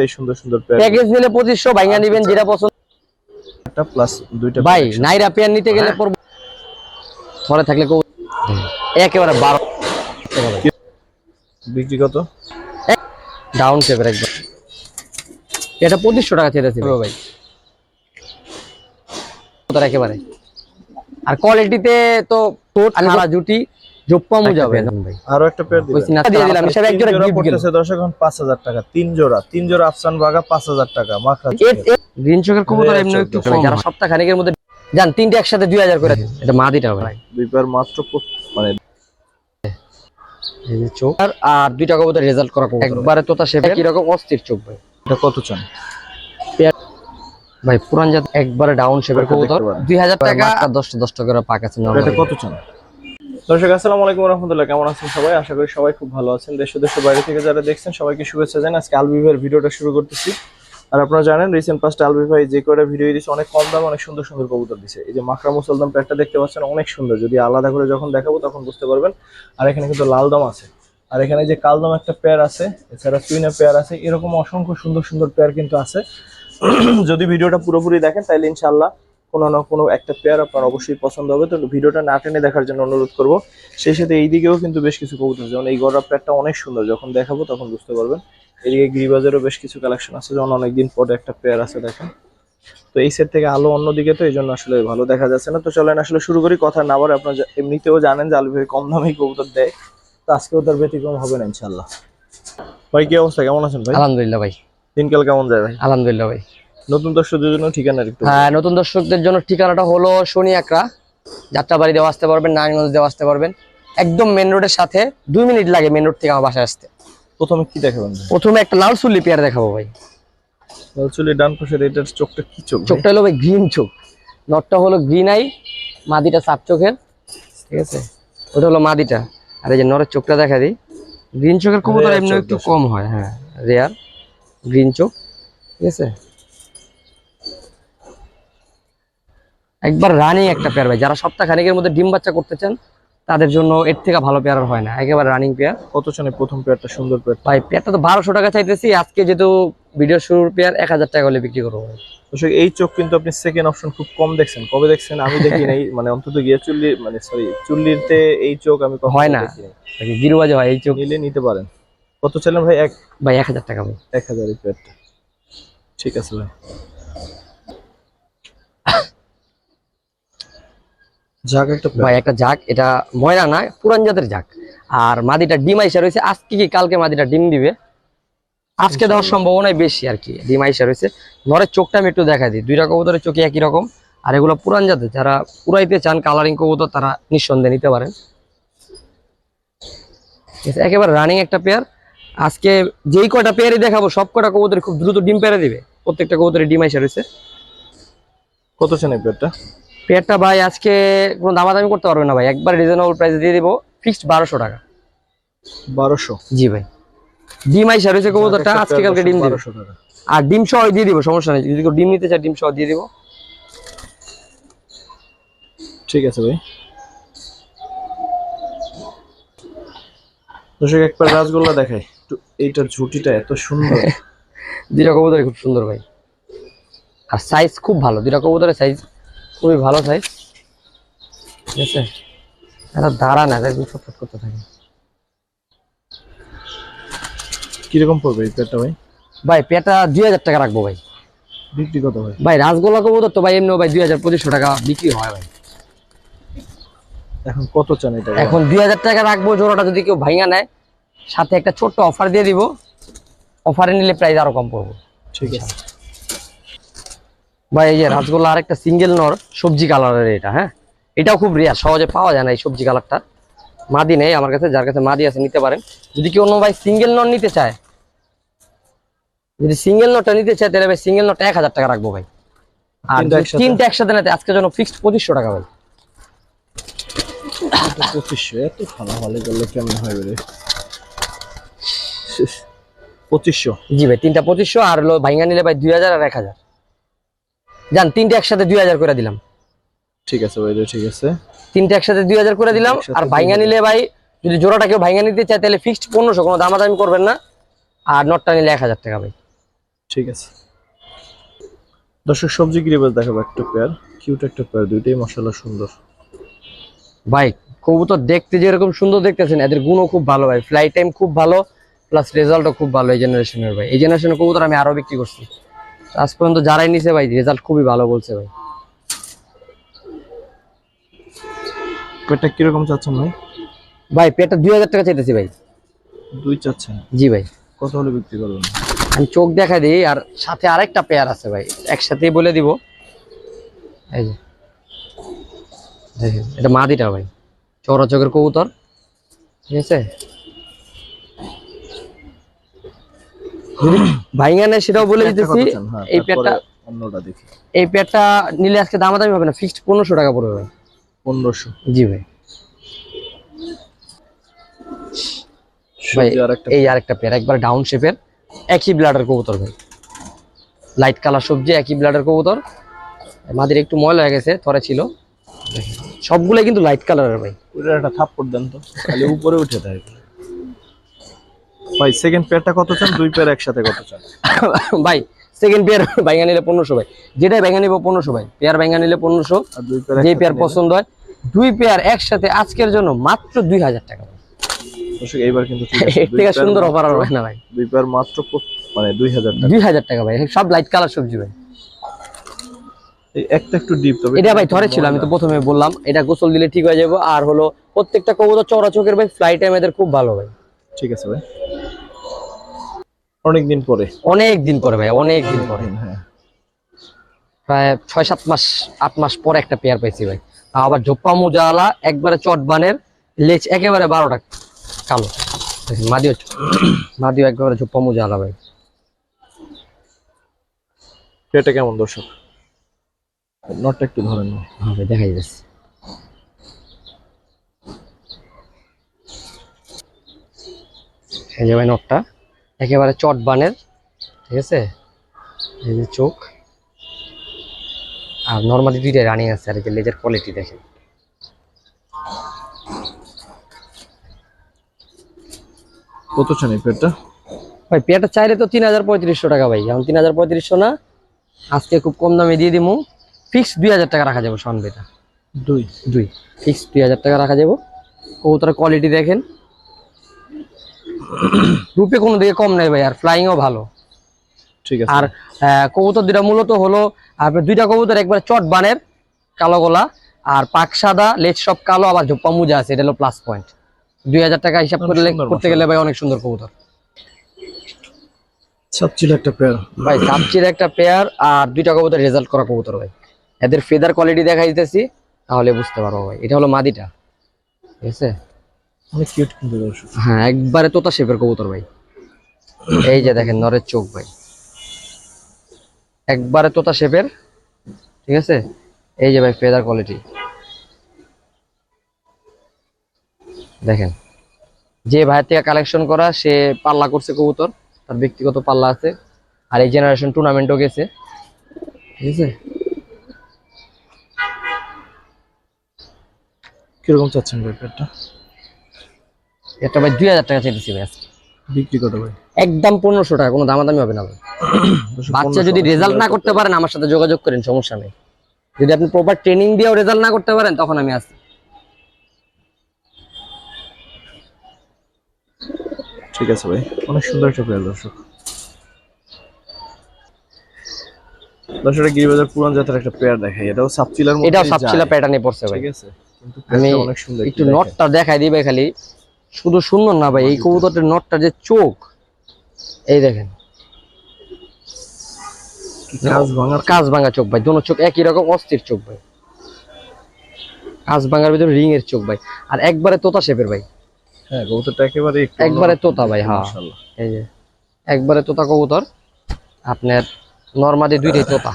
এই সুন্দর সুন্দর পেয়ার প্যাকেজ নিলে 2500 ভাইঙ্গা নেবেন যেটা পছন্দ একটা প্লাস দুইটা ভাই নাইরা পেয়ার নিতে গেলে পড়বে ধরে থাকলে একেবারে 12 বিক্রি কত ডাউন শেপের একবার এটা 2500 টাকা চেয়েছি ভাই তোর একেবারে আর কোয়ালিটিতে তো কোট সারা জুটি জোপ্পামু যাবে ভাই আরো একটা পেয়ার দিয়ে দিলাম হিসাবে এক জোড়া গিফট পড়তেছে দর্শক 5000 টাকা তিন জোড়া আফসান বাগা 5000 টাকা মাখরা গ্রিন চোখের কবুতর এমনি একটু কম যারা সপ্তাহ খানেকের মধ্যে জান তিনটে একসাথে 2000 করে এটা মাদিটা ভাই দুই পেয়ার মাত্র মানে এই যে চোখ আর দুইটা কবুতর রেজাল্ট করা কবুতর একবারে তোতা শেপে কি রকম অস্থির চোখ ভাই এটা কত চান ভাই পুরান জাত একবারে ডাউন শেপের কবুতর 2000 টাকা আর 10 টাকা করে পাক আছে এটা কত চান দর্শক আসসালামু আলাইকুম ওয়া রাহমাতুল্লাহ কেমন আছেন সবাই আশা করি সবাই খুব ভালো আছেন দেশ ও দেশের বাইরে থেকে যারা দেখছেন সবাইকে শুভেচ্ছা জানাই আজকে আলবিভাইয়ের ভিডিওটা শুরু করতেছি আর আপনারা জানেন রিসেন্ট পাস্ট আলবিভাই যে কয়টা ভিডিও দিয়েছে অনেক কম দামে অনেক সুন্দর সুন্দর কবুতর দিয়েছে এই যে মাকড়া মুসলদম প্যাকটা দেখতে পাচ্ছেন অনেক সুন্দর যদি আলাদা করে যখন দেখাবো তখন বুঝতে পারবেন আর এখানে কিন্তু লাল দাম আছে আর এখানে যে কালদম একটা পেয়ার আছে এছাড়া টুইনা পেয়ার আছে এরকম অসংখ্য সুন্দর সুন্দর পেয়ার কিন্তু আছে যদি ভিডিওটা পুরোপুরি দেখেন তাহলে ইনশাআল্লাহ কোনো না কোনো একটা পেয়ার আপনার অবশ্যই পছন্দ হবে তো ভিডিওটা না টেনে দেখার জন্য অনুরোধ করব সেই সাথে এইদিকেও কিন্তু বেশ কিছু কবুতর যেমন এই গড়া পেয়ারটা অনেক সুন্দর যখন দেখাবো তখন বুঝতে পারবেন এদিকে গ্রিবাজেরও বেশ কিছু কালেকশন আছে যেমন অনেকদিন পরে একটা পেয়ার আছে দেখেন তো এই সেট থেকে আলো অন্যদিকে তো এই জন্য আসলে ভালো দেখা যাচ্ছে না তো চলেন আসলে শুরু করি কথা না বলে আপনারা এমনিতেও জানেন যে আলু ভাই কম দামেই কবুতর দেয় তো আজকেও তার ব্যতিক্রম হবে না ইনশাল্লাহ ভাই কি অবস্থা কেমন আছেন ভাই আলহামদুলিল্লাহ ভাই দিনকাল কেমন যায় ভাই আলহামদুলিল্লাহ ভাই নতুন দর্শকদের জন্য ঠিকানা একটু হ্যাঁ নতুন দর্শকদের জন্য ঠিকানাটা হলো শনি একরা যাত্রাবাড়ি দেওয়া আসতে পারবেন নারায়ণগঞ্জ দেওয়া আসতে পারবেন একদম মেন রোডের সাথে 2 মিনিট লাগে মেন রোড থেকে আমার বাসায় আসতে প্রথমে কি দেখাবেন প্রথমে একটা লাল সুলি পেয়ার দেখাবো ভাই লাল সুলি ডান পাশের এটার চোখটা কি চোখ চোখটা হলো ভাই গ্রিন চোখ নটটা হলো গ্রিন আই মাদিটা সাপ চোখের ঠিক আছে ওটা হলো মাদিটা আর এই যে নরের চোখটা দেখা দিই গ্রিন চোখের কবুতর এমনি একটু কম হয় হ্যাঁ রেয়ার গ্রিন চোখ ঠিক আছে একবার রানিং একটা পেয়ার ভাই যারা সপ্তাহ খানেকের মধ্যে ডিম বাচ্চা করতে চান তাদের জন্য এর থেকে ভালো পেয়ার হয় না একেবারে রানিং পেয়ার কত চানে প্রথম পেয়ারটা সুন্দর পেয়ার ভাই পেয়ারটা তো 1200 টাকা চাইতেছি আজকে যেহেতু ভিডিও শুরুর পেয়ার 1000 টাকা হলে বিক্রি করবো দর্শক এই চোখ কিন্তু আপনি সেকেন্ড অপশন খুব কম দেখছেন কবে দেখছেন আমি দেখি নাই মানে অন্তত গিয়ে চুল্লি মানে সরি চুল্লিতে এই চোখ আমি হয় না গিরুবাজে হয় এই চোখ নিলে নিতে পারেন কত চাইলেন ভাই ভাই 1000 টাকা ভাই 1000 এই পেয়ারটা ঠিক আছে ভাই জাগ একটা ভাই একটা জাক এটা ময়না না পুরান জাতের জাক আর মাদিটা ডিম আইসা রয়েছে আজকে কি কালকে মাদিটা ডিম দিবে আজকে দেওয়ার সম্ভাবনাই বেশি আর কি ডিম আইসা রয়েছে নরের চোখটা আমি একটু দেখা দিই দুইটা কবুতরের চোখে একই রকম আর এগুলো পুরান জাতের যারা পুরাইতে চান কালারিং কবুতর তারা নিঃসন্দেহে নিতে পারেন একেবারে রানিং একটা পেয়ার আজকে যেই কটা পেয়ারই দেখাবো সব কটা কবুতর খুব দ্রুত ডিম পেয়ারে দিবে প্রত্যেকটা কবুতরের ডিম আইসা রয়েছে কত চান এই পেয়ারটা পেয়ারটা ভাই আজকে কোনো দামাদামি করতে পারবে না ভাই একবার রিজনেবল প্রাইসে দিয়ে দিব ফিক্সড 1200 টাকা 1200 জি ভাই ডিম আইসা রয়েছে কবুতরটা আজকে কালকে ডিম দিব আর ডিম সহ দিয়ে দিব সমস্যা নেই যদি কেউ ডিম নিতে চায় ডিম সহ দিয়ে দিব ঠিক আছে ভাই দর্শক একবার রাজগোল্লা দেখাই এইটার ঝুটিটা এত সুন্দর দুইটা কবুতর খুব সুন্দর ভাই আর সাইজ খুব ভালো দুইটা কবুতরের সাইজ খুবই ভালো সাইজ ঠিক আছে এটা দাঁড়া না একদম ছটফট করতে থাকে কিরকম পড়বে এই পেয়ারটা ভাই ভাই পেয়ারটা 2000 টাকা রাখবো ভাই বিক্রি কত ভাই ভাই রাজগোল্লা কবুতর তো ভাই এমনি ভাই 2500 টাকা বিক্রি হয় ভাই এখন কত চান এটা এখন 2000 টাকা রাখবো জোড়াটা যদি কেউ ভাঙা নেয় সাথে একটা ছোট্ট অফার দিয়ে দিব অফারে নিলে প্রাইস আরো কম পড়বে ঠিক আছে ভাই এই যে রাজগোল্লা আরেকটা সিঙ্গেল নর সবজি কালারের এটা হ্যাঁ এটাও খুব রেয়ার সহজে পাওয়া যায় না এই সবজি কালারটা মাদি নেই আমার কাছে যার কাছে মাদি আছে নিতে পারেন যদি কেউ অন্য ভাই সিঙ্গেল নর নিতে চায় যদি সিঙ্গেল নটটা নিতে চায় তাহলে ভাই সিঙ্গেল নটটা 1000 টাকা রাখবো ভাই আর তিনটা একসাথে নিতে আজকের জন্য ফিক্সড 2500 টাকা ভাই 2500 এত ভালো ভালো করলে কেমন হয় রে 2500 জি ভাই তিনটা 2500 আর হলো ভাইঙ্গা নিলে ভাই 2000 আর 1000 জান তিনটা একসাথে 2000 করে দিলাম ঠিক আছে ভাই ঠিক আছে তিনটা একসাথে 2000 করে দিলাম আর ভাইঙ্গা নিলে ভাই যদি জোড়াটা কেউ ভাইঙ্গা নিতে চায় তাহলে ফিক্সড 1500 কোনো দামাদামি করবেন না আর নটটা নিলে 1000 টাকা ভাই ঠিক আছে দর্শক, সবজি গিরিবাজ দেখাবো একটা পেয়ার, কিউট একটা পেয়ার, দুইটাই মাশাআল্লাহ সুন্দর। ভাই কবুতর দেখতে যেরকম সুন্দর দেখতেছেন, এদের গুণও খুব ভালো ভাই, ফ্লাই টাইম খুব ভালো, প্লাস রেজাল্টও খুব ভালো এই জেনারেশনের ভাই। এই জেনারেশনের কবুতর আমি আরো বিক্রি করছি, আজ পর্যন্ত যারাই নিছে ভাই রেজাল্ট খুবই ভালো বলছে ভাই। পেয়ারটা কিরকম চাচ্ছেন ভাই? ভাই পেয়ারটা 2000 টাকা চাইতেছি ভাই। দুই চাচ্ছেন? জি ভাই। কত হলে বিক্রি করবেন? আমি চোখ দেখা দিই, আর সাথে আরেকটা পেয়ার আছে ভাই, একসাথেই বলে দিব। এই যে দেখেন, এটা মাদিটা ভাই, চওড়া চোখের কবুতর, ঠিক আছে। যদি ভাইঙ্গা নেয় সেটাও বলে দিতেছি। এই পেয়ারটা, অন্যটা দেখি। এই পেয়ারটা নিলে আজকে দামাদামি হবে না, ফিক্সড 1500 টাকা পড়বে ভাই। 1500? জি ভাই। ভাই এই আরেকটা পেয়ার, একবার ডাউন শেপের, একই ব্লাডের কবুতর ভাই, লাইট কালার সবজি, একই ব্লাডের কবুতর। মাদির একটু ময়লা হয়ে গেছে, থরে ছিল। সবগুলাই কিন্তু লাইট কালারের ভাই। পুরো একটা থাপ্পড় দেন তো, খালি উপরে উঠে থাকে ভাই। সেকেন্ড পেয়ারটা কত চান? দুই পেয়ার একসাথে কত চান ভাই সেকেন্ড পেয়ার ভাইঙ্গা নিলে 1500 ভাই, যেটাই ভাইঙ্গা নিব 1500 ভাই। পেয়ার ভাইঙ্গা নিলে 1500, আর দুই পেয়ার যে পেয়ার পছন্দ হয়। দুই পেয়ার একসাথে আজকের জন্য মাত্র 2000 টাকা ভাই। দর্শক এইবার কিন্তু এর থেকে সুন্দর অফার আর হয় না ভাই। দুই পেয়ার মাত্র মানে 2000 টাকা। 2000 টাকা ভাই, সব লাইট কালার সবজি ভাই। এই একটা একটু ডিপ, তবে এটা ভাই ধরে ছিল, আমি তো প্রথমে বললাম এটা গোসল দিলে ঠিক হয়ে যাবে। আর হলো প্রত্যেকটা কবুতর চওড়া চোখের ভাই, ফ্লাই টাইম এদের খুব ভালো ভাই। ঠিক আছে ভাই। অনেকদিন পরে, অনেক দিন পরে ভাই, অনেক দিন পরে, হ্যাঁ প্রায় 6-7 মাস 8 মাস পরে একটা পেয়ার পাইছি ভাই। আবার ঝোপ্পা মোজাওয়ালা, একবারে চটবানের, লেজ একেবারে 12টা কালো, মাদিও মাদিও একেবারে ঝোপ্পা মোজাওয়ালা ভাই। এটা কেমন দর্শক? নটটা একটু ধরেন না। হ্যাঁ ভাই দেখাই যাচ্ছে। এই যে ভাই নটটা একেবারে চটবানের, ঠিক আছে। এই যে চোখ, আর নর্মালি দুইটাই রানিং আছে। আর এই যে লেজের কোয়ালিটি দেখেন। কত চান এই পেয়ারটা? ভাই পেয়ারটা চাইলে তো 3300 টাকা ভাই, এখন 3300 না, আজকে খুব কম দামে দিয়ে দিমু। ফিক্স 2000 টাকা রাখা যাবে শোন বেটা। দুই দুই ফিক্স 2000 টাকা রাখা যাবো। কবুতরের কোয়ালিটি দেখেন, রূপে কোনো দিকে কম নাই ভাই, আর ফ্লাইংও ভালো। ঠিক আছে। আর কবুতর দুটা মূলত হলো আপনার দুইটা কবুতর, একবার চট বানের কালো গলা, আর পাক সাদা, লেজ সব কালো, আবার ঝোপ্পা মুজা আছে, এটা হলো প্লাস পয়েন্ট। 2000 টাকা হিসাব করতে গেলে ভাই অনেক সুন্দর কবুতর। সাবচিল একটা পেয়ার ভাই, সাবচির একটা পেয়ার, আর দুইটা কবুতর রেজাল্ট করা কবুতর ভাই। এদের ফেদার কোয়ালিটি দেখাই দিতেছি, তাহলে বুঝতে পারবো ভাই। এটা হলো মাদিটা, ঠিক আছে। অনেক কিউট কিন্তু দর্শক। হ্যাঁ একবারে তোতা শেপের কবুতর ভাই। এই যে দেখেন নরের চোখ ভাই, একবারে তোতা শেপের, ঠিক আছে। এই যে ভাই ফেদার কোয়ালিটি দেখেন। যে ভাইয়ের থেকে কালেকশন করা, সে পাল্লা করছে কবুতর, তার ব্যক্তিগত পাল্লা আছে। আর এই জেনারেশন টুর্নামেন্টও গেছে, ঠিক আছে। কিরকম চাচ্ছেন ভাই পেয়ারটা? এটা ভাই 2000 টাকা চাইতেছি ভাই আজকে। বিক্রি কত ভাই? একদম 1500 টাকা, কোনো দামাদামি হবে না ভাই। বাচ্চা যদি রেজাল্ট না করতে পারেন আমার সাথে যোগাযোগ করেন, সমস্যা নেই। যদি আপনি প্রপার ট্রেনিং দিয়েও রেজাল্ট না করতে পারেন, তখন আমি আসি। ঠিক আছে ভাই, অনেক সুন্দর একটা পেয়ার দর্শক। দর্শকরা গিরিবাজার পুরান জাতের একটা পেয়ার দেখাই, এটাও সাবচিলার মধ্যে, এটাও সাবচিলা প্যাটার্নে পড়ছে ভাই, ঠিক আছে। কিন্তু আমি পেয়ারটা অনেক সুন্দর। একটু নটটা দেখাই দিই খালি, শুধু সুন্দর না ভাই, এই কবুতরটার নটটা যে চোখ, এই দেখেন কাজ ভাঙা চোখ ভাই, দোনো চোখ একই রকম অস্থির চোখ ভাই, কাজ ভাঙার ভিতরে রিং এর চোখ ভাই। আর একবারে তোতা শেপের ভাই। হ্যাঁ কবুতরটা একবারে তোতা ভাই, হ্যাঁ এই যে একবারে তোতা কবুতর, আপনার নরমালি দুইটাই তোতা।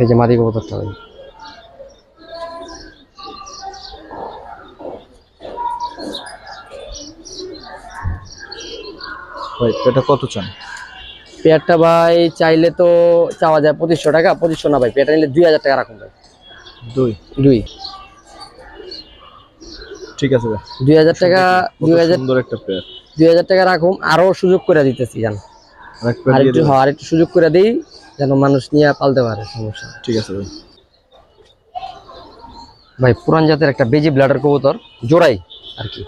এই যে মাদি কবুতরটা ভাই, ভাই এটা কত চান? পেয়ারটা ভাই চাইলে তো চাওয়া যায় 2500 টাকা, 2500 না ভাই, পেয়ারটা নিলে 2000 টাকা রাখুন ভাই। দুই দুই ঠিক আছে ভাই। 2000 টাকা, কত 2000 সুন্দর একটা পেয়ার। 2000 টাকা রাখুন, আরো সুযোগ করে দিতেছি জান, আরেক পেয়ার আর দিয়ে একটু দিবেন? হ্যাঁ আর একটু সুযোগ করে দেই যেন মানুষ নিয়ে পালতে পারে, সমস্যা নেই। ঠিক আছে ভাই। ভাই পুরান জাতের একটা বেজি ব্লাডার কবুতর, জোড়াই আর কি,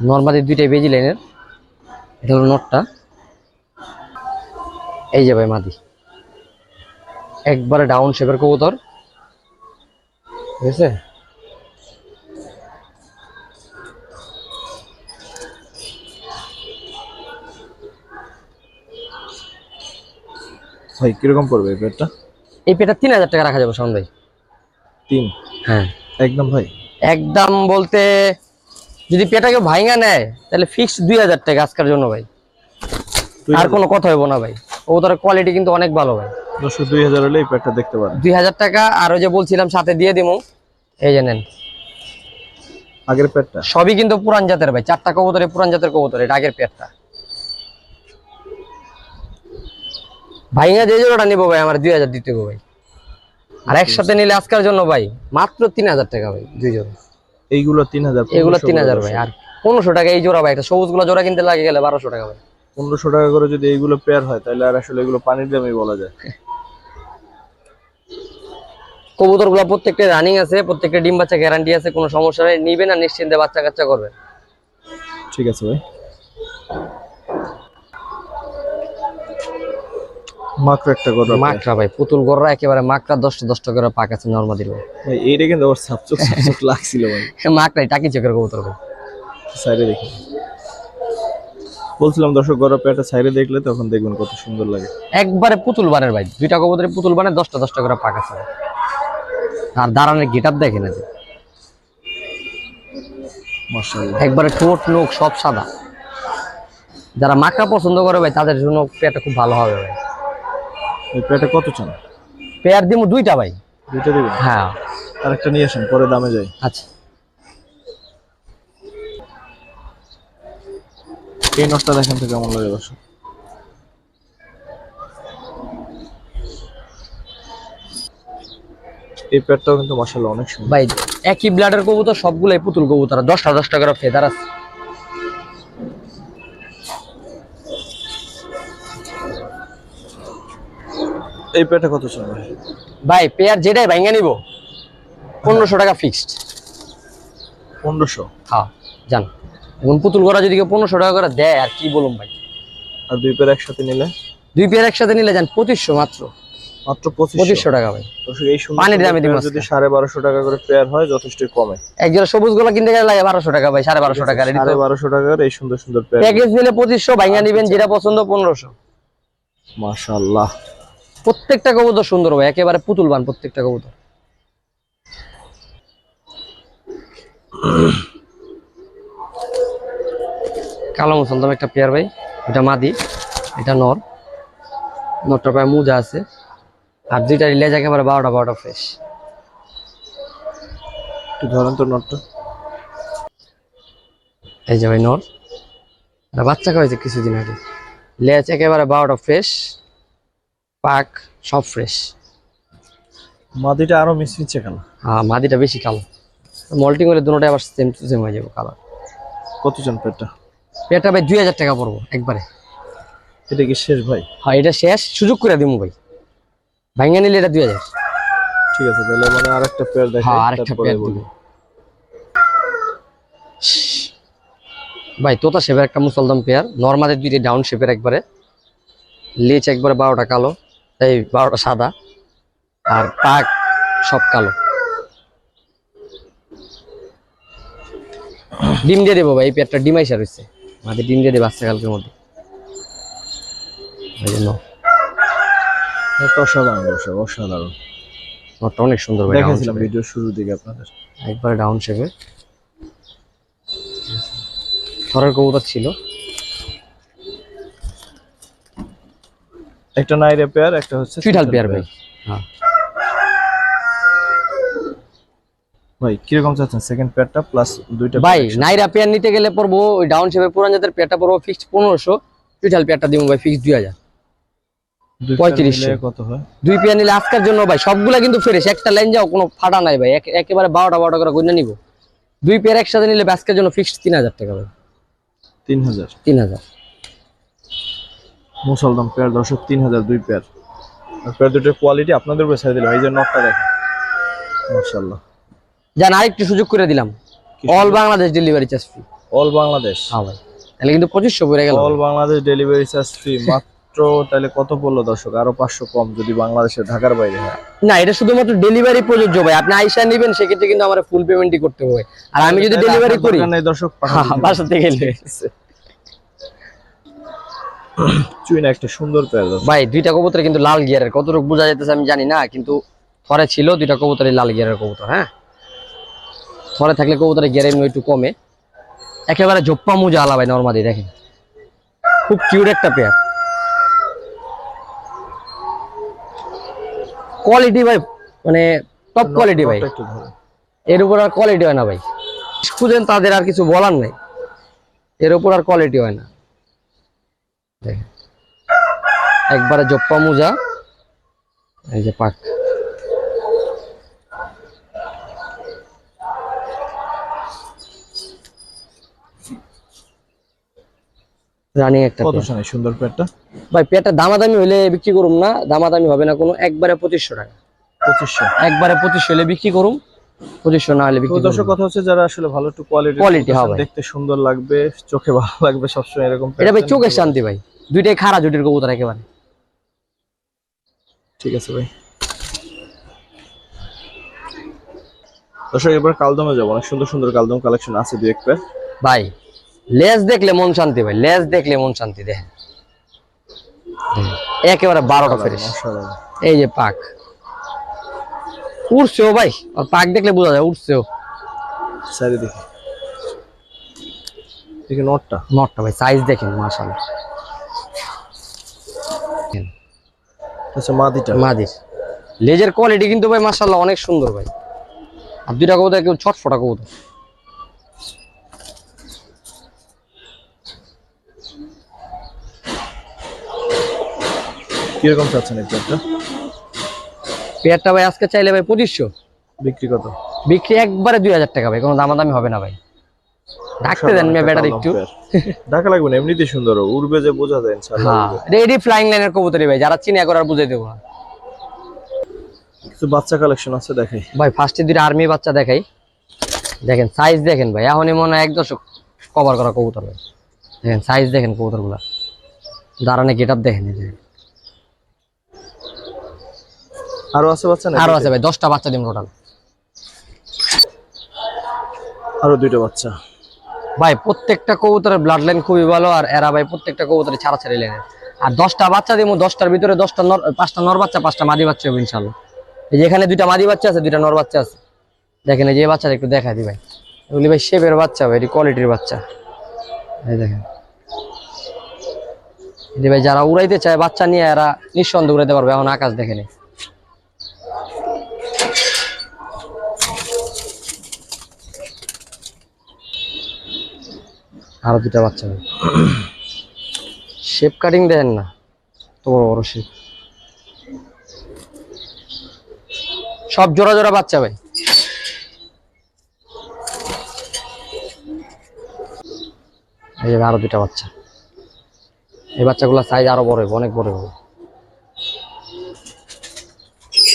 নর্মালি দুইটাই বেজি লাইনের। এটা হলো নটটা, এই যে ভাই মাদি, একবারে ডাউন শেপের কবুতর, ঠিক আছে। ভাই কিরকম পড়বে এই পেয়ারটা? এই পেটা 3000 টাকা রাখা যাবে শাওন ভাই। 3 হ্যাঁ একদম ভাই। একদম বলতে, যদি পেটাকে ভাইঙ্গা নেয় তাহলে ফিক্সড 2000 টাকা আজকের জন্য ভাই, আর কোনো কথা হইব না ভাই। কবুতরের কোয়ালিটি কিন্তু অনেক ভালো ভাই। 2000 হলে এই পেয়ারটা দেখতে পারেন। 2000 টাকা, আর ওই যে বলছিলাম সাথে দিয়ে দিমু, এই যে নেন। আগের পেয়ারটা সবই কিন্তু পুরান জাতের ভাই, 4টা কবুতরে পুরান জাতের কবুতর, এটা আগের পেয়ারটা। ভাইঙ্গা যে জোড়াটা নিবো ভাই আমার 2000 দিতে হবে ভাই, আর একসাথে নিলে আজকের জন্য ভাই মাত্র 3000 টাকা ভাই, দুই জোড়া। এইগুলো 3000, এগুলো 3000 ভাই, আর 1500 টাকা এই জোড়া ভাই। একটা সবুজ গুলা জোড়া কিনতে লাগে গেলে 1200 টাকা ভাই। 1500 টাকা করে যদি এইগুলো পেয়ার হয় তাহলে আর আসলে এগুলো পানির দামই বলা যায়। কবুতর গুলা প্রত্যেকটা রানিং আছে, প্রত্যেকটা ডিম বাচ্চা গ্যারান্টি আছে, কোনো সমস্যা নেই, নিবেন আর নিশ্চিন্তে বাচ্চা কাচ্চা করবেন। ঠিক আছে ভাই। মাত্র একটা কথা মাকড়া ভাই, পুতুল গররা একেবারে মাকড়া, 10টা করে পাক আছে নরমাদির ভাই। ভাই, এইটা কিন্তু ওর সাপচক সাপচক লাগছিল ভাই। মাকড়াই টাকি চোখের কবুতর ভাই। সাইডে দেখি, বলছিলাম দর্শক গড়া পেয়ারটা সাইডে দেখলে তখন দেখবেন কত সুন্দর লাগে। একবারে পুতুল বানের ভাই, দুইটা কবুতরে পুতুল বানে, 10টা করে পাক আছে। আর দাঁড়ানোর গেটআপ দেখেন না, মাশাআল্লাহ। একবারে ঠোঁট নোক সব সাদা। যারা মাকড়া পছন্দ করে ভাই তাদের জন্য পেয়ারটা খুব ভালো হবে ভাই। এই পেয়ারটা কত চান? পেয়ার দিমু দুইটা ভাই। দুইটা দিবেন? হ্যাঁ আরেকটা নিয়ে আসেন, পরে দামে যাই। আচ্ছা। এই নটটা দেখেন তো কেমন লাগে দর্শক। এই পেয়ারটাও কিন্তু মাশাআল্লাহ অনেক সুন্দর ভাই একই ব্লাডের কবুতর, সবগুলাই পুতুল কবুতর, 10টা করে ফেদার আছে। এই পেয়ারটা কত চান ভাই? ভাই পেয়ার যেটাই ভাঙ্গা নিব 1500 টাকা ফিক্সড। 1500? হ্যাঁ জান, এখন পুতুল করা যদি কেউ 1500 টাকা করে দেয় আর কি বলুম ভাই। আর দুই পেয়ার একসাথে নিলে? দুই পেয়ার একসাথে নিলে যান 2500 মাত্র। মাত্র 2500 টাকা ভাই। দর্শক এই সুন্দর পানির দামে দিবেন যদি 1250 টাকা করে পেয়ার হয় যথেষ্ট কমে। এক জোড়া সবুজ গোলা কিনতে গেলে লাগে 1200 টাকা ভাই, 1250 টাকা। 1250 টাকার এই সুন্দর সুন্দর পেয়ার। প্যাকেজ নিলে 2500, ভাঙ্গা নিবেন যেটা পছন্দ 1500। মাশাআল্লাহ। প্রত্যেকটা কবুতর সুন্দর ভাই, একেবারে পুতুল বান প্রত্যেকটা কবুতর। কালো মুসলদম একটা পেয়ার ভাই, এটা মাদি, এটা নর। নরটা প্রায় মুজা আছে, আর দুইটা রিলেজ একেবারে 12টা ফ্রেশ। একটু ধরেন তো নটটা। এই যে ভাই নর, এটা বাচ্চা খাওয়াইছে কিছুদিন আগে। লেজ একেবারে 12টা ফ্রেশ, পাক সব ফ্রেশ। মাদিটা আরো মিচমিচে কালো। হ্যাঁ মাদিটা বেশি কালো, মল্টিং হলে দুটোটাই আবার সেম টু সেম হয়ে যাবে কালার। কত চান পেয়ারটা? পেয়ারটা ভাই 2000 টাকা পড়বো একবারে। এটা কি শেষ ভাই? হ্যাঁ এটা শেষ, সুযোগ করে দিমু ভাই, ভাঙ্গা নিলে এটা 2000। ঠিক আছে, তাহলে মানে আরেকটা পেয়ার দেখাই। হ্যাঁ আরেকটা পেয়ার দিব ভাই। তোতা শেপের একটা মুসলদম পেয়ার, নর্মালের দুইটা ডাউন শেপের, একবারে লেজ একবারে 12টা কালো, এই 12টা সাদা, আর পাক সব কালো। ডিম দিয়ে দেবো ভাই, এই পেয়ারটা ডিম আইসা রয়েছে, মাঝে ডিম দিয়ে দেবে বাচ্চা কালকের মধ্যে। এই জন্য এটা অসাধারণ দর্শক, অসাধারণ। নটটা অনেক সুন্দর ভাই, দেখাছিলাম ভিডিও শুরুর দিকে আপনাদের। একবারে ডাউন শেপের থরের কবুতর ছিল। একটা নাইরে পেয়ার, একটা হচ্ছে চুইঠাল পেয়ার ভাই। হ্যাঁ ভাই কিরকম চাচ্ছেন সেকেন্ড পেয়ারটা প্লাস দুইটা ভাই, নাইরা পেয়ার নিতে গেলে পড়বো ওই ডাউন শেপের পুরান জাতের পেয়ারটা পড়বো ফিক্সড 1500, চুইঠাল পেয়ারটা দিব ভাই ফিক্সড 2000। দুই পেয়ার 3500 মিলে কত হয়? 2 পেয়ার নিলে আজকের জন্য ভাই সবগুলা কিন্তু ফ্রেশ, একটা লাইন যাও কোনো ফাটা নাই ভাই, একেবারে 12টা করে গুনে নিব। 2 পেয়ার একসাথে নিলে আজকের জন্য ফিক্সড 3000 টাকা ভাই। 3000 3000 মুসলমান পেয়ার দর্শক, 3000 দুই পেয়ার। আর পেয়ার দুটোর কোয়ালিটি আপনাদের উপরে ছেড়ে দিলাম। এই যে নকটা দেখেন, মাশাআল্লাহ। জান আরেকটু সুযোগ করে দিলাম, all Bangladesh delivery charge free. All Bangladesh? হ্যাঁ ভাই, তাহলে কিন্তু 2500 পড়ে গেল। All Bangladesh delivery charge free মাত্র, তাহলে কত পড়লো দর্শক? আরো 500 কম যদি বাংলাদেশের ঢাকার বাইরে হয়। না, এটা শুধুমাত্র ডেলিভারি প্রযোজ্য ভাই, আপনি আইসা নেবেন সেক্ষেত্রে কিন্তু আমার ফুল পেমেন্টই করতে হবে। আর আমি যদি ডেলিভারি করি দর্শক বাসা থেকে এলে চুইনা একটা সুন্দর পেয়ার ভাই, দুইটা কবুতর কিন্তু লাল গিয়ারের, কতটুকু বোঝা যাইতেছে আমি জানি না, কিন্তু থরে ছিল দুইটা কবুতরই লাল গিয়ারের কবুতর। হ্যাঁ, থরে থাকলে কবুতরের গিয়ার এমনি একটু কমে। একেবারে জোপ্পা মুজা আলা ভাই, নরমালি দেখেন, খুব কিউট একটা পেয়ার। কোয়ালিটি ভাই মানে টপ কোয়ালিটি ভাই, একটু ধরে। এর উপর আর কোয়ালিটি হয় না ভাই। খুঁজেন তাদের আর কিছু বলার নাই, এর উপর আর কোয়ালিটি হয় না। দেখেন একবারে জোপ্পা মুজা, এই যে পাক। রানিং একটা কত পেয়ার। শোনায় সুন্দর পেয়ারটা? ভাই পেয়ারটা দামাদামি হলে বিক্রি করুম না, দামাদামি হবে না কোনো, একবারে 2500 টাকা। 2500? একবারে 2500 হলে বিক্রি করুম, 2500 না হলে তো বিক্রি দর্শক করুম। কথা হচ্ছে, যারা আসলে ভালো একটু Quality হবে। দেখতে সুন্দর লাগবে, চোখে ভালো লাগবে সবসময় এরকম এটা ভাই pattern চোখের নিতে শান্তি ভাই, দুইটাই খাড়া জুটির কবুতর একেবারে। ঠিক আছে ভাই। দর্শক এবার কালদমে যাবো, অনেক সুন্দর সুন্দর কালদম কালেকশন আছে দুই এক পেয়ার। ভাই লেজ দেখলে মন শান্তি ভাই, লেজ দেখলে মন শান্তি। দেখেন একেবারে 12টা ফ্রেশ। মাশাআল্লাহ। এই যে পাক উঠছেও ভাই, আর পাক দেখলে বোঝা যায় উঠছেও। সাইডে দেখি, দেখি নটটা। নটটা ভাই সাইজ দেখেন মাশাআল্লাহ। আচ্ছা মাদিটা? মাদির লেজের কোয়ালিটি কিন্তু ভাই মাশাআল্লাহ অনেক সুন্দর ভাই। আর দুইটা কবুতর কেউ ছটফটা কবুতর। কিরকম চাচ্ছেন এই পেয়ারটা? পেয়ারটা ভাই আজকে চাইলে ভাই 2500, বিক্রি কত? বিক্রি একবারে 2000 টাকা ভাই, কোনো দামাদামি হবে না ভাই। ডাকতে দেন মেয়ে বেটার একটু। ঢাকা লাগবে না, এমনিতেই সুন্দর, উড়বে যে বোঝা যায় ইনশাআল্লাহ। হ্যাঁ, রেডি ফ্লাইং লাইনের কবুতরই ভাই, যারা চিনে করে আর বুঝাই দেবো না। কিছু বাচ্চা কালেকশন আছে দেখাই ভাই ফার্স্টে দুইটা আর্মি বাচ্চা দেখাই, দেখেন সাইজ দেখেন ভাই, এখনই মনে হয় 1 দশক কভার করা কবুতর ভাই। দেখেন সাইজ দেখেন কবুতরগুলা, দাঁড়ানে গেটআপ দেখেন। এই যে আরো আছে বাচ্চা না? আরো আছে ভাই, 10টা বাচ্চা দিন টোটাল। আরো দুইটা বাচ্চা। ভাই প্রত্যেকটা কবুতরের ব্লাড লাইন খুবই ভালো, আর এরা ভাই প্রত্যেকটা কবুতরের ছাড়াছাড়ি লাইনের। আর 10টা বাচ্চা দিব, 10টার ভিতরে 10টা নর, 5টা নর বাচ্চা, 5টা মাদি বাচ্চা হবে ইনশাআল্লাহ। এই যে এখানে 2টা মাদি বাচ্চা আছে, 2টা নর বাচ্চা আছে। দেখেন এই যে বাচ্চাটা একটু দেখাই দি ভাই, এগুলি ভাই শেপের বাচ্চা ভাই, এটি কোয়ালিটির বাচ্চা। এই দেখেন এই ভাই, যারা উড়াইতে চায় বাচ্চা নিয়ে এরা নিঃসন্দেহে উড়াইতে পারবে। এখন আকাশ দেখেন, আরো 2টা বাচ্চা ভাই। শেপ কাটিং দেখেন না, তো বড় বড় শেপ, সব জোড়া জোড়া বাচ্চা ভাই। এই যে আরো 2টা বাচ্চা, এই বাচ্চাগুলো সাইজ আরো বড় হবে, অনেক বড় হবে।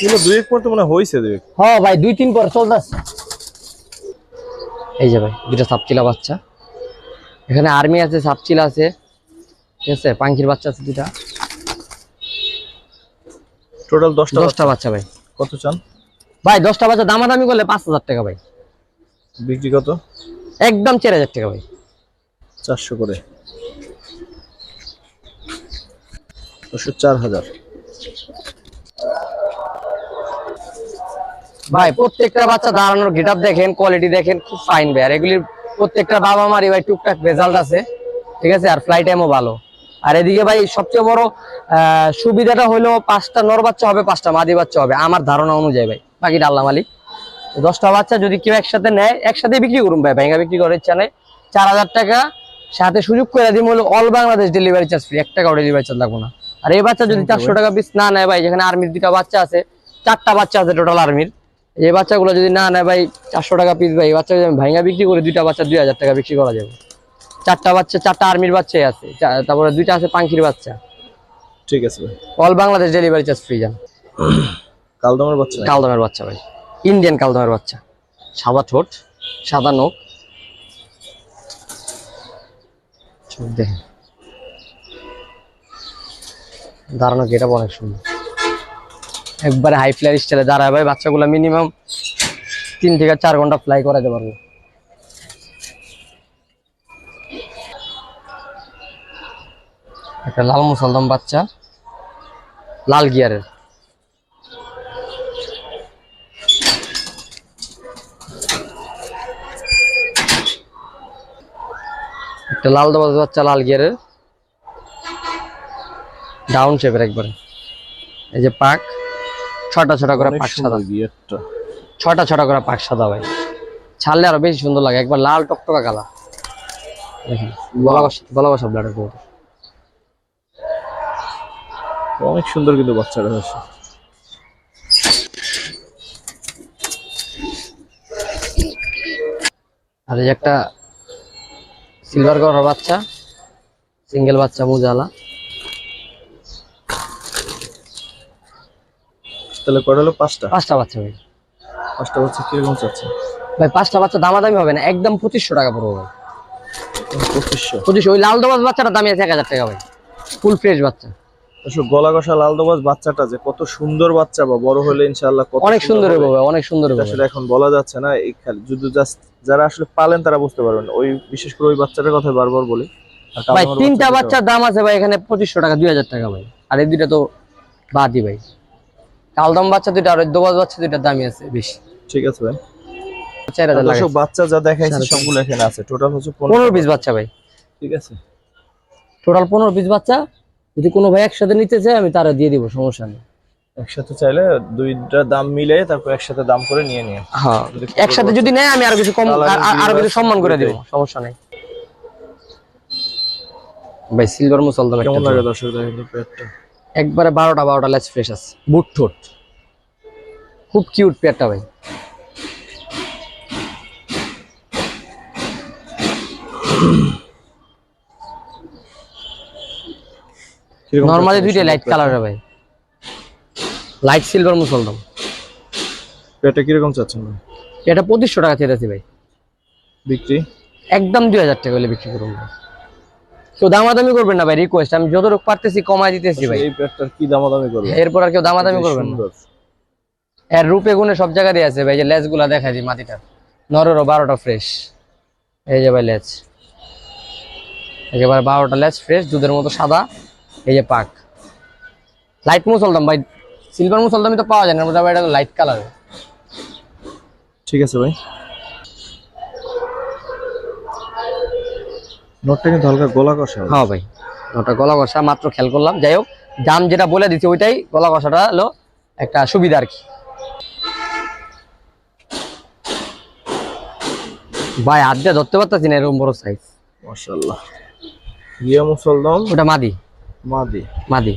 এগুলো দুই এক পর তো মনে হইছে দুই এক। হ্যাঁ ভাই 2-3 পর চলতেছে। এই যে ভাই 2টা সাপচিলা বাচ্চা, এখানে আর্মি আছে, সাপচিলা আছে, ঠিক আছে, পাঙ্খির বাচ্চা আছে 2টা। টোটাল 10টা বাচ্চা ভাই। কত চান ভাই? 10টা বাচ্চা দামাদামি করলে 5000 টাকা ভাই। বিক্রি কত? একদম 4000 টাকা ভাই। 400 করে, 4000। ভাই প্রত্যেকটা বাচ্চা দাঁড়ানোর গেটআপ দেখেন, কোয়ালিটি দেখেন, খুব ফাইন ভাই। আর এগুলির প্রত্যেকটা বাবা মারি ভাই টুকটাক রেজাল্ট আছে, ঠিক আছে, আর ফ্লাই টাইমও ভালো। আর এদিকে ভাই সবচেয়ে বড় সুবিধাটা হলো 5টা নর বাচ্চা হবে, 5টা মাদি বাচ্চা হবে আমার ধারণা অনুযায়ী ভাই, বাকিটা আল্লাহ মালিক। 10টা বাচ্চা যদি কেউ একসাথে নেয়, একসাথে বিক্রি করুন ভাই, ভাইঙ্গা বিক্রি করার ইচ্ছা নেই। 4000 টাকা সাথে সুযোগ করে দিই হলো all Bangladesh delivery charge free, 1 টাকাও ডেলিভারি চার্জ লাগবে না। আর এই বাচ্চা যদি 400 টাকা পিস না নেয় ভাই, যেখানে আর্মির দুটা বাচ্চা আছে, 4টা বাচ্চা আছে টোটাল আর্মির, এই বাচ্চাগুলো যদি না নেয় ভাই 400 টাকা পিস ভাই, এই বাচ্চা যদি আমি ভাঙা বিক্রি করে দুইটা বাচ্চা 2000 টাকা বিক্রি করা যাবে। 4টা বাচ্চা, 4টা আর্মির বাচ্চাই আছে, তারপরে দুইটা আছে পাঙ্খির বাচ্চা। ঠিক আছে ভাই। All Bangladesh delivery charge free জান। কালদমের বাচ্চা নাকি? কালদমের বাচ্চা ভাই, ইন্ডিয়ান কালদমের বাচ্চা, সাদা ঠোঁট, সাদা নখ, চোখ দেখেন, দাঁড়ানো গেটা অনেক সুন্দর, একবারে হাই ফ্লাইর স্টাইলে দাঁড়ায় ভাই। বাচ্চাগুলো মিনিমাম 3 থেকে 4 ঘন্টা ফ্লাই করাতে পারবো। একটা লাল মুসলদম বাচ্চা, লাল গিয়ারের, একটা লাল দবাজ বাচ্চা, লাল গিয়ারের, ডাউন শেপের একবারে। এই যে পাক, ছটা ছটা করে অনেক পাক সাদা, সুন্দর গিয়ারটা। ছটা ছটা করে পাক সাদা ভাই, ছাড়লে আরো বেশি সুন্দর লাগে, একবার লাল টকটকা কালা। দেখেন গলা বসা ব্লাডের মতো। অনেক সুন্দর কিন্তু বাচ্চাটা হয়েছে। আর এই যে একটা সিলভার করার বাচ্চা, সিঙ্গেল বাচ্চা মুজালা। তাহলে কটা হলো? 5টা। 5টা বাচ্চা ভাই। 5টা বাচ্চা কিরকম চাচ্ছে ভাই 5টা বাচ্চা দামাদামি হবে না, একদম 2500 টাকা পড়বে ভাই। 2500? 2500। ওই লাল দবাজ বাচ্চাটা দামি আছে 1000 টাকা ভাই, ফুল ফ্রেশ বাচ্চা। গলা কষা লাল দবাজ বাচ্চাটা যে কত সুন্দর বাচ্চা, বা বড় হলে ইনশাআল্লাহ কত অনেক সুন্দর হবে ভাই, অনেক সুন্দর হবে। আসলে এখন বলা যাচ্ছে না, এই খালি যদি জাস্ট যারা আসলে পালেন তারা বুঝতে পারবেন। ওই বিশেষ করে ওই বাচ্চাটার কথা বারবার বলি। আর ভাই কালদমের 3টা বাচ্চাটাও। বাচ্চার দাম আছে ভাই এখানে 2500 টাকা, 2000 টাকা ভাই। আর এই দুইটা তো বাদই ভাই, কালদম বাচ্চা দুইটা আর ওই দবাজ বাচ্চা দুইটার দামই আছে বেশি। ঠিক আছে ভাই। 4000 লাগে। দর্শক বাচ্চা যা দেখাইছি সবগুলো এখানে আছে, টোটাল হচ্ছে 15 পিস বাচ্চা ভাই, ঠিক আছে। টোটাল 15 পিস বাচ্চা। যদি কোনো ভাই একসাথে নিতে চায় আমি তারা দিয়ে দিব, সমস্যা নেই। একসাথে চাইলে দুইটা দাম মিলে তারপর একসাথে দাম করে নিয়ে নিয়ে। হ্যাঁ, একসাথে যদি নেয় আমি আরো কিছু কম, আরো কিছু সম্মান করে দিব, সমস্যা নেই ভাই। সিলভার মুসলদম কেমন লাগে দর্শক দেখেন তো পেটটা, একবারে 12টা লেজ ফ্রেশ আছে, বুট ঠোঁট, খুব কিউট পেটটা ভাই। নরমালি দুইটা লাইট কালারের ভাই, লাইট সিলভার মুসলদম। পেটে কিরকম চাচ্ছেন ভাই? এটা 2500 টাকা চেয়েছি ভাই, বিক্রি একদম 2000 টাকা হলে বিক্রি করুন ভাই। কেউ দামাদামি করবেন না ভাই, রিকোয়েস্ট, আমি যতটুকু পারতেছি কমাই দিতেছি ভাই। এই পেটটার কি দামাদামি করবে? এরপর আর কেউ দামাদামি করবেন না। সুন্দর। এর রূপে গুণে সব জায়গায় আছে ভাই, যে লেজ গুলা দেখা যায় মাটিটার, নরেরও 12টা ফ্রেশ। এই যে ভাই লেজ, একেবারে 12টা লেজ ফ্রেশ, দুধের মতো সাদা। এই যে পাক, লাইট মুসলদম ভাই, সিলভার মুসলদমই তো পাওয়া যায় না, মোটামুটি এটা লাইট কালার। ঠিক আছে ভাই। নোটটা কিন্তু হালকা গলা কষা। হ্যাঁ ভাই, ওটা গলা কষা, মাত্র খেয়াল করলাম। যাই হোক, দাম যেটা বলে দিচ্ছি ওইটাই, গলা কষাটা হলো একটা সুবিধা আর কি ভাই। হাত দিয়ে ধরতে পারতেছি না, এরকম বড় সাইজ। মাশাআল্লাহ। গিয়া মুসলদম, ওটা মাদি, মাদি। মাদি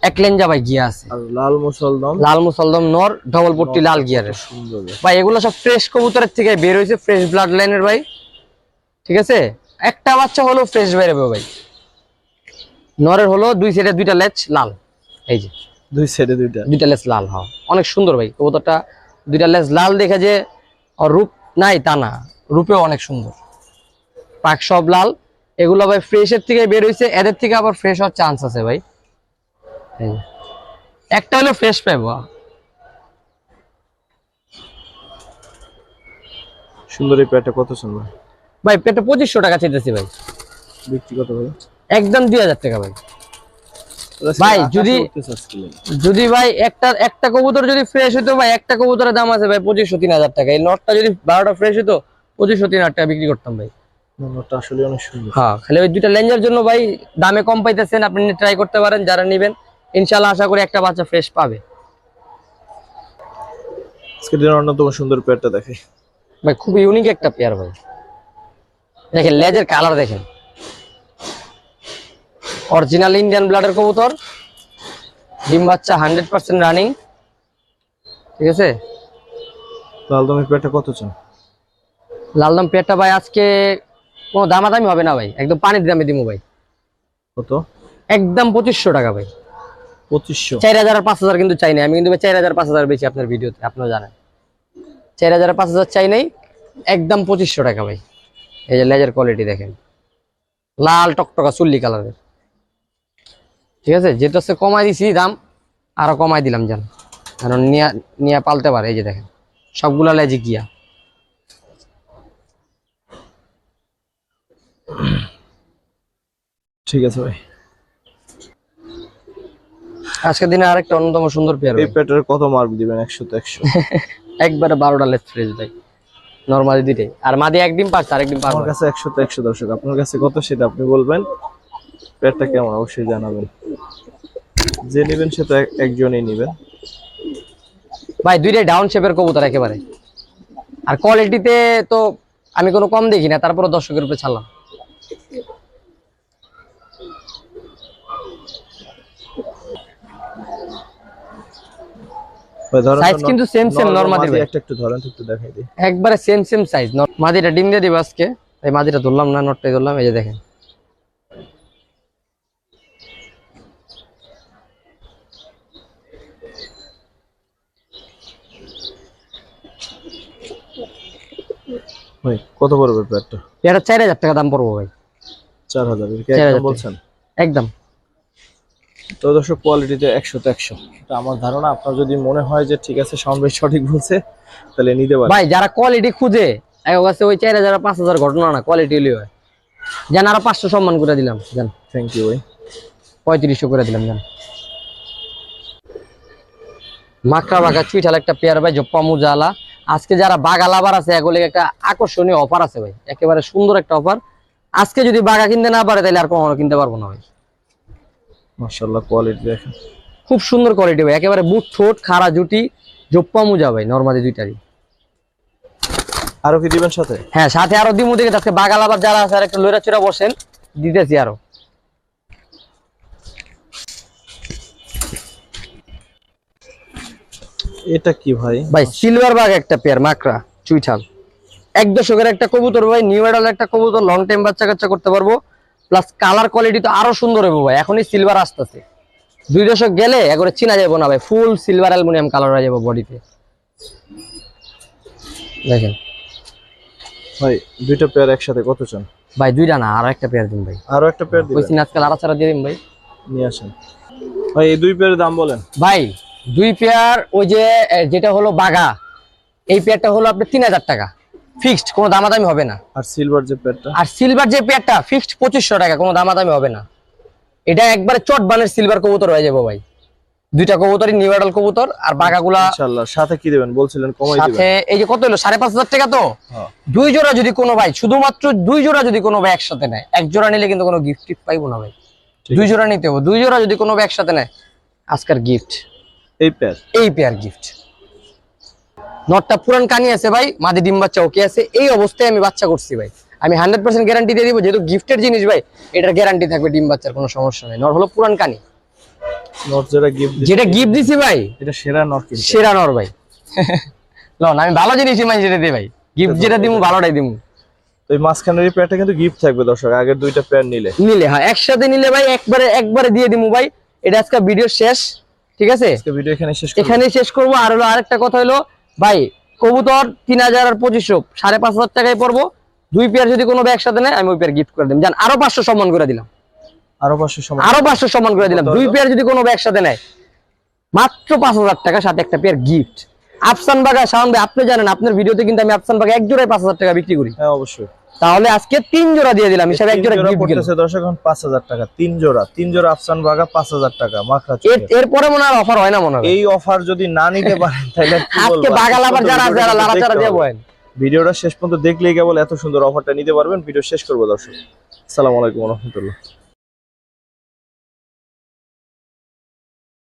এক লেঞ্জা ভাই গিয়া আছে। আর লাল মুসলদম, লাল মুসলদম নর, ডবল পট্টি লাল গিয়ারের সুন্দর ভাই। এগুলো সব ফ্রেশ কবুতরের থেকে বের হয়েছে, ফ্রেশ ব্লাড লাইনের ভাই, ঠিক আছে। একটা বাচ্চা হলো ফ্রেশ বেরোবে ভাই। নরের হলো দুই সাইডে দুইটা লেজ লাল, এই যে দুই সাইডে দুইটা লেজ লাল। হ্যাঁ, অনেক সুন্দর ভাই কবুতরটা, দুইটা লেজ লাল দেখে যে ওর রূপ নাই তা না, রূপেও অনেক সুন্দর। পাক সব লাল, এগুলো ভাই ফ্রেশের থেকে বের হয়েছে, এদের থেকে আবার ফ্রেশ হওয়ার চান্স আছে ভাই। এই যে, একটা হলো ফ্রেশ পাবো। সুন্দর। এই পেটটা কত সুন্দর ভাই, পেটে 2500 টাকা চেয়েছি ভাই, বিক্রি কত ভাই? একদম 2000 টাকা ভাই। ভাই যদি ভাই একটা কবুতর যদি ফ্রেশ হইতো ভাই, একটা কবুতরের দাম আছে ভাই 2500-3000 টাকা। এই নটটা যদি 12টা ফ্রেশ হইতো 2500-3000 টাকা বিক্রি করতাম ভাই। নোটটা আসলে অনেক সুন্দর। হ্যাঁ, খালি ওই দুইটা লেঞ্জের জন্য ভাই দামে কম পাইতেছেন। আপনি ট্রাই করতে পারেন, যারা নেবেন ইনশাআল্লাহ আশা করি একটা বাচ্চা ফ্রেশ পাবে। আজকে দিনের অন্যতম সুন্দর পেটটা দেখে ভাই, খুব ইউনিক একটা পেয়ার ভাই। দেখেন লেজের কালার দেখেন, অরিজিনাল ইন্ডিয়ান ব্লাডের কবুতর, ডিম বাচ্চা 100% রানিং, ঠিক আছে। লাল দমের পেয়ারটা কত চান? লালদম পেয়ারটা ভাই আজকে কোনো দামাদামি হবে না ভাই, একদম পানির দামে দিমু ভাই। কত? একদম 2500 টাকা ভাই। 2500? 4000 আর 5000 কিন্তু চাই নাই আমি, কিন্তু 4000 5000 বেশি আপনার ভিডিওতে, আপনারা জানেন। 4000 আর 5000 চাই নাই, একদম 2500 টাকা ভাই। এই যে লেজার কোয়ালিটি দেখেন, লাল টকটকা চুল্লি কালারের, ঠিক আছে। যেটা হচ্ছে কমাই দিছি দাম, আরো কমাই দিলাম জান, কারণ নিয়া নিয়া পালতে পারে। এই যে দেখেন সবগুলা লেজি গিয়া। ঠিক আছে ভাই। আজকের দিনে আরেকটা অন্যতম সুন্দর পেয়ার এই পেয়ারটার কত মার্ক দিবেন? 100 তে 100? একবারে 12টা লেজ ফ্রেশ ভাই, নরমালি দুইটাই। আর মাদি এক ডিম পারছে, আরেক ডিম পারবে। আমার কাছে 100 তে 100 দর্শক, আপনার কাছে কত সেটা আপনি বলবেন। পেয়ারটা কেমন অবশ্যই জানাবেন। যে নেবেন সে তো একজনই নেবেন ভাই দুইটাই ডাউন শেপের কবুতর একেবারে। আর কোয়ালিটিতে তো আমি কোনো কম দেখি না, তারপরে দর্শকের উপরে ছাড়লাম। ভাই। ধরেন সাইজ কিন্তু সেম সেম নরমাদি ভাই, একটা একটু ধরেন তো, একটু দেখাই দিই। একবারে সেম সেম সাইজ। মাদিটা ডিম দিয়ে দিব আজকে, তাই মাদিটা ধরলাম না, নটটাই ধরলাম। এই যে দেখেন ভাই কত পড়বে পেয়ারটা? এটা 4000 টাকা দাম পড়বো ভাই। 4000 এর কি 4000 একদম টাকা। বলছেন? একদম। তো দর্শক কোয়ালিটিতে 100 তে 100, এটা আমার ধারণা। আপনার যদি মনে হয় যে ঠিক আছে শাওন ভাই সঠিক বলছে, তাহলে নিতে পারেন। ভাই যারা কোয়ালিটি খুঁজে এক কাছে ওই 4000 5000 ঘটনা না, কোয়ালিটি হলে হয়। জান আরো 500 সম্মান করে দিলাম, জান থ্যাংক ইউ ভাই। 3500 করে দিলাম জান। মাকড়া বাঘা চুইঠাল একটা পেয়ার ভাই, জপ্পা মুজালা। আজকে যারা বাঘা লাভার আছে এগুলো একটা আকর্ষণীয় অফার আছে ভাই, একেবারে সুন্দর একটা অফার। আজকে যদি বাঘা কিনতে না পারে তাহলে আর কখনো কিনতে পারবো না ভাই। মাশাআল্লাহ কোয়ালিটি দেখেন, খুব সুন্দর কোয়ালিটি ভাই, একেবারে বুট ঠোঁট খাড়া জুটি, জপ্পা মুজা ভাই, নরমালি দুইটারই। আরো কি দিবেন সাথে? হ্যাঁ সাথে আরো দিমু দেখে, আজকে বাঘা লাভার যারা আছে আর একটা লইরা চড়া বসেন, দিতেছি আরো। এটা কি ভাই? ভাই সিলভার বাঘ একটা পেয়ার, মাকড়া চুইঠাল, 1 দশকের একটা কবুতর ভাই, নিউ এডাল একটা কবুতর, লং টাইম বাচ্চা কাচ্চা করতে পারবো। প্লাস কালার কোয়ালিটি তো আরো সুন্দর হবে ভাই, এখনই সিলভার আসতেছে। 2 দশক গেলে একবারে চিনা যাবো না ভাই, ফুল সিলভার অ্যালুমিনিয়াম কালার হয়ে যাবো বডিতে। দেখেন ভাই দুইটা পেয়ার একসাথে কত চান? ভাই দুইটা না, আরো একটা পেয়ার দিন ভাই। আরো একটা পেয়ার ওই দিবেন? সিন আজকাল আড়া ছাড়া দিয়ে দিন ভাই। নিয়ে আসেন ভাই। এই দুই পেয়ারের দাম বলেন ভাই 2 পেয়ার, ওই যে যেটা হলো বাঘা, এই পেয়ারটা হলো আপনার 3000 টাকা ফিক্সড, কোনো দামাদামি হবে না। আর সিলভার যে পেয়ারটা? আর সিলভার যে পেয়ারটা ফিক্সড 2500 টাকা, কোনো দামাদামি হবে না। এটা একবারে চট বানের সিলভার কবুতর হয়ে যাবো ভাই। দুইটা কবুতরই নিউ এডাল কবুতর। আর বাঘাগুলা ইনশাআল্লাহ সাথে কি দিবেন বলছিলেন? কমাই দিবেন সাথে। এই যে কত হলো 5500 টাকা। তো হ্যাঁ। 2 জোড়া যদি কোনো ভাই, শুধুমাত্র 2 জোড়া যদি কোনো ভাই একসাথে নেয়, 1 জোড়া নিলে কিন্তু কোনো গিফট টিফট পাইবো না ভাই। 2 জোড়া নিতে হবে, 2 জোড়া যদি কোনো ভাই একসাথে নেয়, আজকের গিফট এই পেয়ার, এই পেয়ার গিফট। নটটা পুরান কানি আছে ভাই, মাদি ডিম বাচ্চা ওকে আছে। এই অবস্থায় আমি বাচ্চা করছি ভাই, আমি 100% গ্যারান্টি দিয়ে দিব, যেহেতু গিফটের জিনিস ভাই, এটার গ্যারান্টি থাকবে, ডিম বাচ্চার কোনো সমস্যা নেই। নর হলো পুরান কানি, নট যেটা গিফট, যেটা গিফট দিছি ভাই, এটা সেরা নট কিন্তু। সেরা নর ভাই। লন আমি ভালো জিনিসই মাই যেটা দিই ভাই, গিফট যেটা দিমু ভালোটাই দিমু। তো এই মাঝখানের এই পেয়ারটা কিন্তু গিফট থাকবে দর্শক, আগের দুইটা পেয়ার নিলে। হ্যাঁ একসাথে নিলে ভাই একবারে দিয়ে দিমু ভাই। এটা আজকে ভিডিও শেষ, ঠিক আছে, আজকে ভিডিও এখানে শেষ করব। এখানেই শেষ করবো। আর হলো আরেকটা কথা হলো ভাই, কবুতর 3000 আর 2500, 5500 টাকায় পড়বো। 2 পেয়ার যদি কোনো ভাই একসাথে নেয়, আমি ওই পেয়ার গিফট করে দিলাম, জান আরো 500 সম্মান করে দিলাম, আরো 500 সমান। আরো 500 সম্মান করে দিলাম। 2 পেয়ার যদি কোনো ভাই একসাথে নেয়, মাত্র 5000 টাকা, সাথে একটা পেয়ার গিফট। আফসান বাগা শাওন ভাই, আপনি জানেন আপনার ভিডিওতে কিন্তু আমি আফসান বাগা এক জোড়ায় 5000 টাকা বিক্রি করি। হ্যাঁ অবশ্যই। তাহলে আজকে 3 জোড়া দিয়ে দিলাম, হিসাবে এক জোড়া গিফট গেল। পড়তেছে দর্শক এখন 5000 টাকা, 3 জোড়া আফসান বাগা 5000 টাকা মাখরা। এরপরে মনে আর অফার হয় না মনে হয়। এই অফার যদি না নিতে পারেন তাহলে কি বলবো? আজকে বাগা লাভার যারা লাড়াচাড়া দিয়ে বলেন, ভিডিওটা শেষ পর্যন্ত দেখলেই কেবল এত সুন্দর অফারটা নিতে পারবেন। ভিডিও শেষ করবো দর্শক। আসসালামু আলাইকুম ওয়া রাহমাতুল্লাহ।